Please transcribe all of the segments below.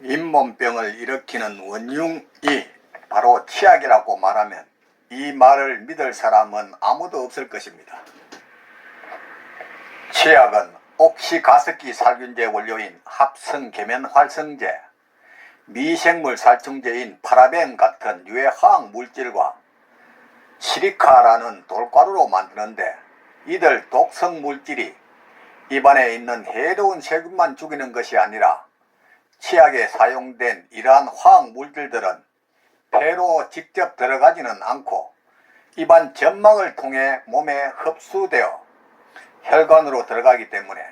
잇몸병을 일으키는 원흉이 바로 치약이라고 말하면 이 말을 믿을 사람은 아무도 없을 것입니다. 치약은 옥시가습기 살균제 원료인 합성 계면활성제, 미생물 살충제인 파라벤 같은 유해화학 물질과 시리카라는 돌가루로 만드는데, 이들 독성 물질이 입안에 있는 해로운 세균만 죽이는 것이 아니라 치약에 사용된 이러한 화학 물질들은 폐로 직접 들어가지는 않고 입안 점막을 통해 몸에 흡수되어 혈관으로 들어가기 때문에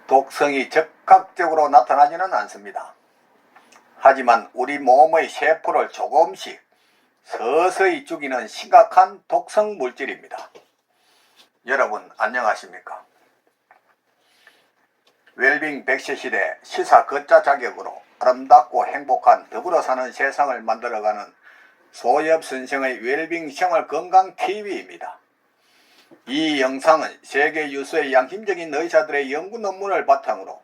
독성이 즉각적으로 나타나지는 않습니다. 하지만 우리 몸의 세포를 조금씩 서서히 죽이는 심각한 독성 물질입니다. 여러분 안녕하십니까? 웰빙 100세 시대 시사 걷자 자격으로 아름답고 행복한 더불어 사는 세상을 만들어가는 소엽 선생의 웰빙 생활 건강 TV입니다. 이 영상은 세계 유수의 양심적인 의사들의 연구 논문을 바탕으로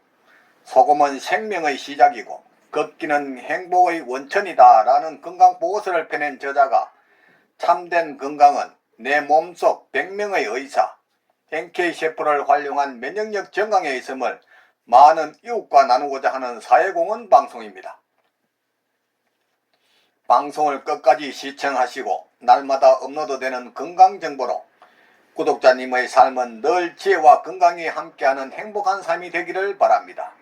소금은 생명의 시작이고 걷기는 행복의 원천이다 라는 건강보고서를 펴낸 저자가 참된 건강은 내 몸속 100명의 의사, NK세포를 활용한 면역력 증강에 있음을 많은 이웃과 나누고자 하는 사회공헌 방송입니다. 방송을 끝까지 시청하시고 날마다 업로드되는 건강정보로 구독자님의 삶은 늘 지혜와 건강이 함께하는 행복한 삶이 되기를 바랍니다.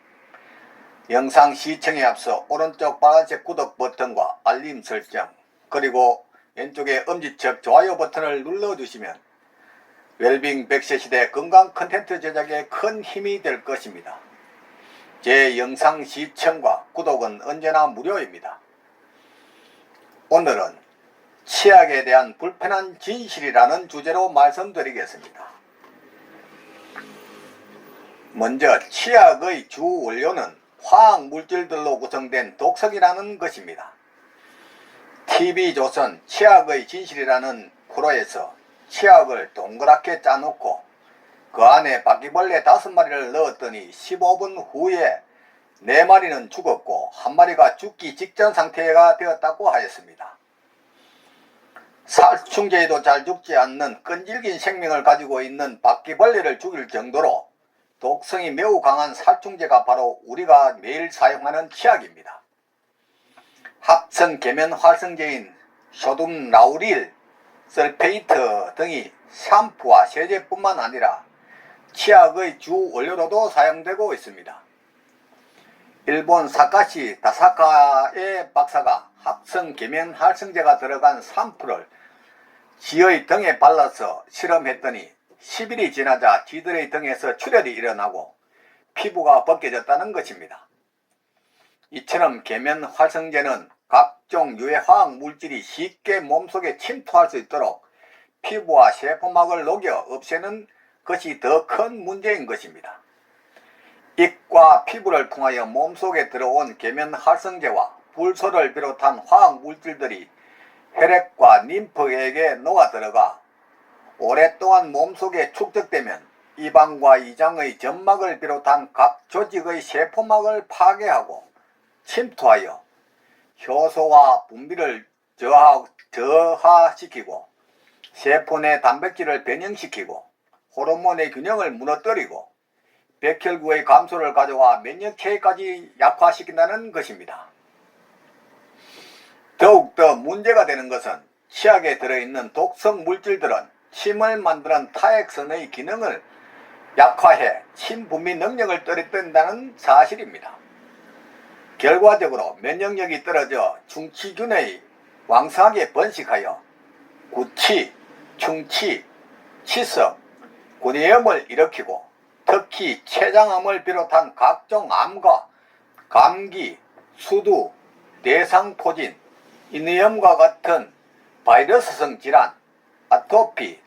영상 시청에 앞서 오른쪽 빨간색 구독 버튼과 알림 설정, 그리고 왼쪽에 엄지척 좋아요 버튼을 눌러주시면 웰빙 100세 시대 건강 컨텐츠 제작에 큰 힘이 될 것입니다. 제 영상 시청과 구독은 언제나 무료입니다. 오늘은 치약에 대한 불편한 진실이라는 주제로 말씀드리겠습니다. 먼저 치약의 주 원료는 화학 물질들로 구성된 독성이라는 것입니다. TV조선 치약의 진실이라는 프로에서 치약을 동그랗게 짜놓고 그 안에 바퀴벌레 5마리를 넣었더니 15분 후에 4마리는 죽었고 1마리가 죽기 직전 상태가 되었다고 하였습니다. 살충제에도 잘 죽지 않는 끈질긴 생명을 가지고 있는 바퀴벌레를 죽일 정도로 독성이 매우 강한 살충제가 바로 우리가 매일 사용하는 치약입니다. 합성 계면활성제인 소듐 라우릴, 설페이트 등이 샴푸와 세제뿐만 아니라 치약의 주 원료로도 사용되고 있습니다. 일본 사카시 다사카의 박사가 합성 계면활성제가 들어간 샴푸를 쥐의 등에 발라서 실험했더니 10일이 지나자 쥐들의 등에서 출혈이 일어나고 피부가 벗겨졌다는 것입니다. 이처럼 계면활성제는 각종 유해화학 물질이 쉽게 몸속에 침투할 수 있도록 피부와 세포막을 녹여 없애는 것이 더 큰 문제인 것입니다. 입과 피부를 통하여 몸속에 들어온 계면활성제와 불소를 비롯한 화학 물질들이 혈액과 림프계에 녹아들어가 오랫동안 몸속에 축적되면 입안과 이장의 점막을 비롯한 각 조직의 세포막을 파괴하고 침투하여 효소와 분비를 저하시키고 세포 내 단백질을 변형시키고 호르몬의 균형을 무너뜨리고 백혈구의 감소를 가져와 면역체계까지 약화시킨다는 것입니다. 더욱더 문제가 되는 것은 치약에 들어있는 독성 물질들은 침을 만드는 타액선의 기능을 약화해 침 분비 능력을 떨어뜨린다는 사실입니다. 결과적으로 면역력이 떨어져 충치균이 왕성하게 번식하여 구취, 충치, 치석, 구내염을 일으키고 특히 췌장암을 비롯한 각종 암과 감기, 수두, 대상포진, 인후염과 같은 바이러스성 질환, 아토피,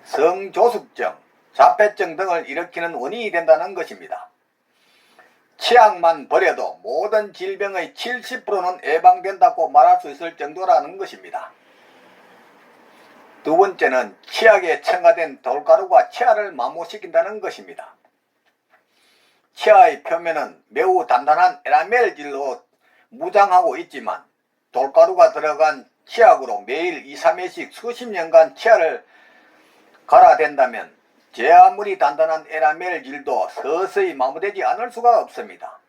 성조숙증, 자폐증 등을 일으키는 원인이 된다는 것입니다. 치약만 버려도 모든 질병의 70%는 예방된다고 말할 수 있을 정도라는 것입니다. 두 번째는 치약에 첨가된 돌가루가 치아를 마모시킨다는 것입니다. 치아의 표면은 매우 단단한 에나멜질로 무장하고 있지만 돌가루가 들어간 치약으로 매일 2, 3회씩 수십 년간 치아를 갈아댄다면 제 아무리 단단한 에나멜질도 서서히 마모되지 않을 수가 없습니다.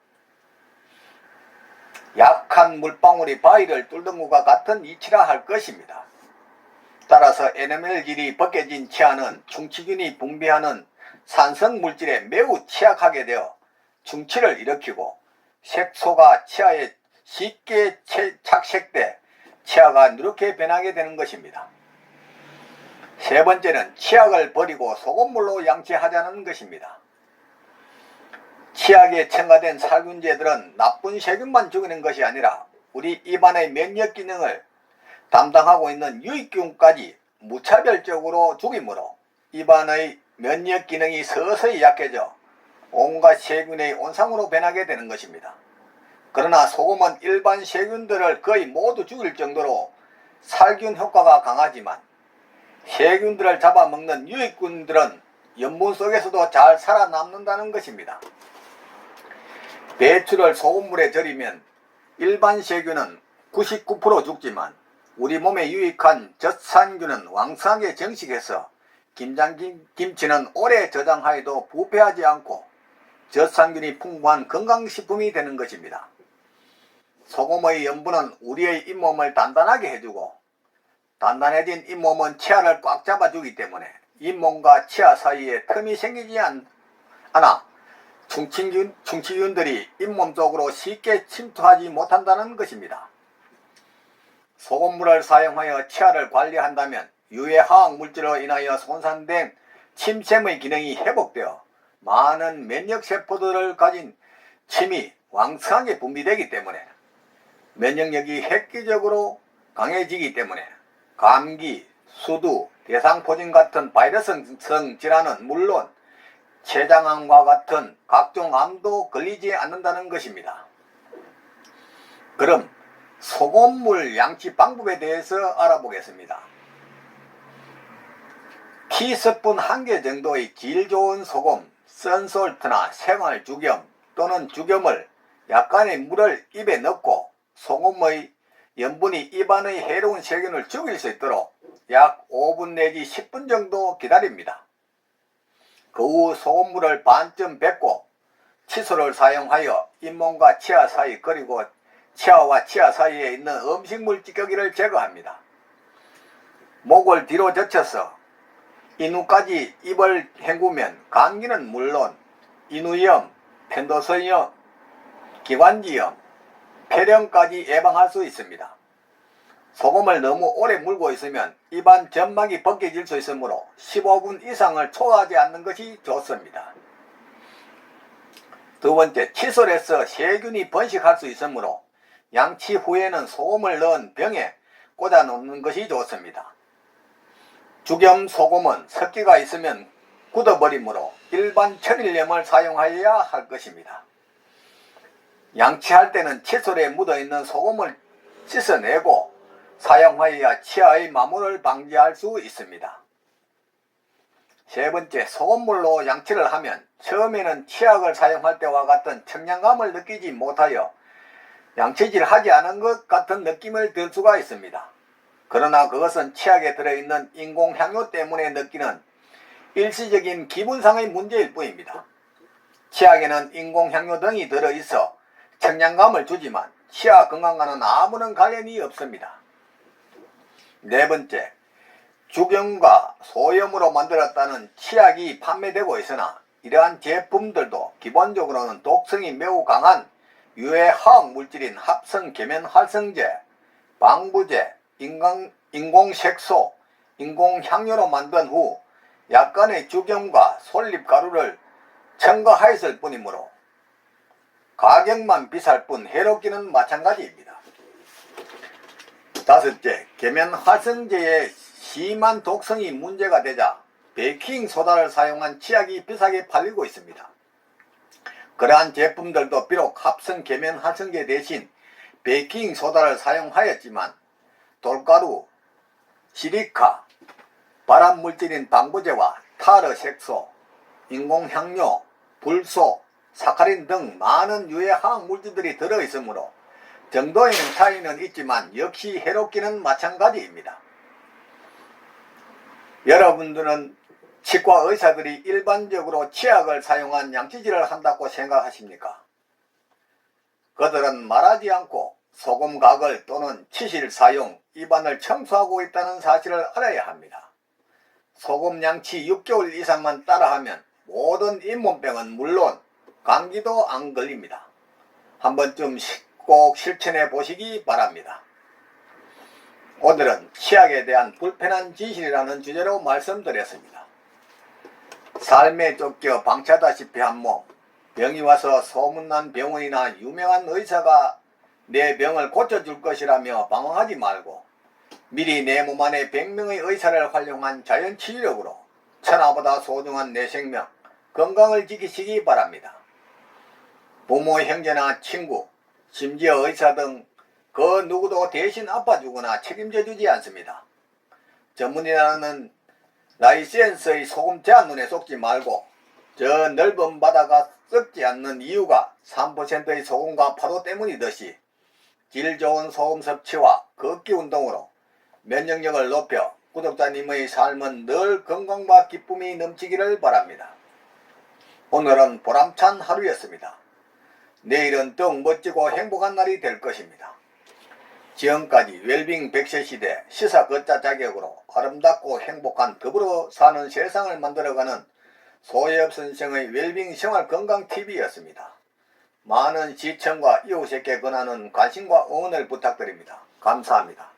약한 물방울이 바위를 뚫는 것과 같은 이치라 할 것입니다. 따라서 에나멜질이 벗겨진 치아는 충치균이 분비하는 산성물질에 매우 취약하게 되어 충치를 일으키고 색소가 치아에 쉽게 착색돼 치아가 누렇게 변하게 되는 것입니다. 세 번째는 치약을 버리고 소금물로 양치하자는 것입니다. 치약에 첨가된 살균제들은 나쁜 세균만 죽이는 것이 아니라 우리 입안의 면역 기능을 담당하고 있는 유익균까지 무차별적으로 죽이므로 입안의 면역 기능이 서서히 약해져 온갖 세균의 온상으로 변하게 되는 것입니다. 그러나 소금은 일반 세균들을 거의 모두 죽일 정도로 살균 효과가 강하지만 세균들을 잡아먹는 유익균들은 염분 속에서도 잘 살아남는다는 것입니다. 배추를 소금물에 절이면 일반 세균은 99% 죽지만 우리 몸에 유익한 젖산균은 왕성하게 증식해서 김치는 오래 저장하여도 부패하지 않고 젖산균이 풍부한 건강식품이 되는 것입니다. 소금의 염분은 우리의 잇몸을 단단하게 해주고 단단해진 잇몸은 치아를 꽉 잡아주기 때문에 잇몸과 치아 사이에 틈이 생기지 않아 충치균들이 잇몸 속으로 쉽게 침투하지 못한다는 것입니다. 소금물을 사용하여 치아를 관리한다면 유해 화학물질로 인하여 손상된 침샘의 기능이 회복되어 많은 면역세포들을 가진 침이 왕성하게 분비되기 때문에 면역력이 획기적으로 강해지기 때문에 감기, 수두, 대상포진 같은 바이러스성 질환은 물론 췌장암과 같은 각종 암도 걸리지 않는다는 것입니다. 그럼 소금물 양치 방법에 대해서 알아보겠습니다. 티스푼 1개 정도의 질 좋은 소금, 선솔트나 생활죽염 또는 죽염을 약간의 물을 입에 넣고 소금의 염분이 입안의 해로운 세균을 죽일 수 있도록 약 5분 내지 10분 정도 기다립니다. 그 후 소금물을 반쯤 뱉고 칫솔을 사용하여 잇몸과 치아 사이 그리고 치아와 치아 사이에 있는 음식물 찌꺼기를 제거합니다. 목을 뒤로 젖혀서 인후까지 입을 헹구면 감기는 물론 인후염, 편도선염, 기관지염, 폐렴까지 예방할 수 있습니다. 소금을 너무 오래 물고 있으면 입안 점막이 벗겨질 수 있으므로 15분 이상을 초과하지 않는 것이 좋습니다. 두 번째, 칫솔에서 세균이 번식할 수 있으므로 양치 후에는 소금을 넣은 병에 꽂아 놓는 것이 좋습니다. 죽염 소금은 습기가 있으면 굳어버리므로 일반 천일염을 사용하여야 할 것입니다. 양치할 때는 칫솔에 묻어있는 소금을 씻어내고 사용하여야 치아의 마모를 방지할 수 있습니다. 세 번째, 소금물로 양치를 하면 처음에는 치약을 사용할 때와 같은 청량감을 느끼지 못하여 양치질 하지 않은 것 같은 느낌을 들 수가 있습니다. 그러나 그것은 치약에 들어있는 인공향료 때문에 느끼는 일시적인 기분상의 문제일 뿐입니다. 치약에는 인공향료 등이 들어있어 청량감을 주지만 치아 건강과는 아무런 관련이 없습니다. 네 번째, 죽염과 소염으로 만들었다는 치약이 판매되고 있으나 이러한 제품들도 기본적으로는 독성이 매우 강한 유해 화학물질인 합성 계면활성제, 방부제, 인공색소, 인공향료로 만든 후 약간의 죽염과 솔잎가루를 첨가하였을 뿐이므로 가격만 비쌀 뿐 해롭기는 마찬가지입니다. 다섯째, 계면활성제의 심한 독성이 문제가 되자 베이킹소다를 사용한 치약이 비싸게 팔리고 있습니다. 그러한 제품들도 비록 합성 계면활성제 대신 베이킹소다를 사용하였지만 돌가루, 시리카, 발암물질인 방부제와 타르색소, 인공향료, 불소, 사카린 등 많은 유해 화학 물질들이 들어있으므로 정도에는 차이는 있지만 역시 해롭기는 마찬가지입니다. 여러분들은 치과 의사들이 일반적으로 치약을 사용한 양치질을 한다고 생각하십니까? 그들은 말하지 않고 소금각을 또는 치실 사용, 입안을 청소하고 있다는 사실을 알아야 합니다. 소금 양치 6개월 이상만 따라하면 모든 잇몸병은 물론 감기도 안 걸립니다. 한 번쯤 꼭 실천해 보시기 바랍니다. 오늘은 치약에 대한 불편한 진실이라는 주제로 말씀드렸습니다. 삶에 쫓겨 방치하다시피 한 몸, 병이 와서 소문난 병원이나 유명한 의사가 내 병을 고쳐줄 것이라며 방황하지 말고 미리 내 몸 안에 100명의 의사를 활용한 자연치유력으로 천하보다 소중한 내 생명, 건강을 지키시기 바랍니다. 부모, 형제나 친구, 심지어 의사 등 그 누구도 대신 아파주거나 책임져주지 않습니다. 전문의라는 라이센스의 소금 제한 눈에 속지 말고 저 넓은 바다가 썩지 않는 이유가 3%의 소금과 파도 때문이듯이 질 좋은 소금 섭취와 걷기 운동으로 면역력을 높여 구독자님의 삶은 늘 건강과 기쁨이 넘치기를 바랍니다. 오늘은 보람찬 하루였습니다. 내일은 더욱 멋지고 행복한 날이 될 것입니다. 지금까지 웰빙 100세 시대 시사 걷자 자격으로 아름답고 행복한 더불어 사는 세상을 만들어가는 소엽 선생의 웰빙 생활 건강 TV였습니다. 많은 시청과 이웃에게 권하는 관심과 응원을 부탁드립니다. 감사합니다.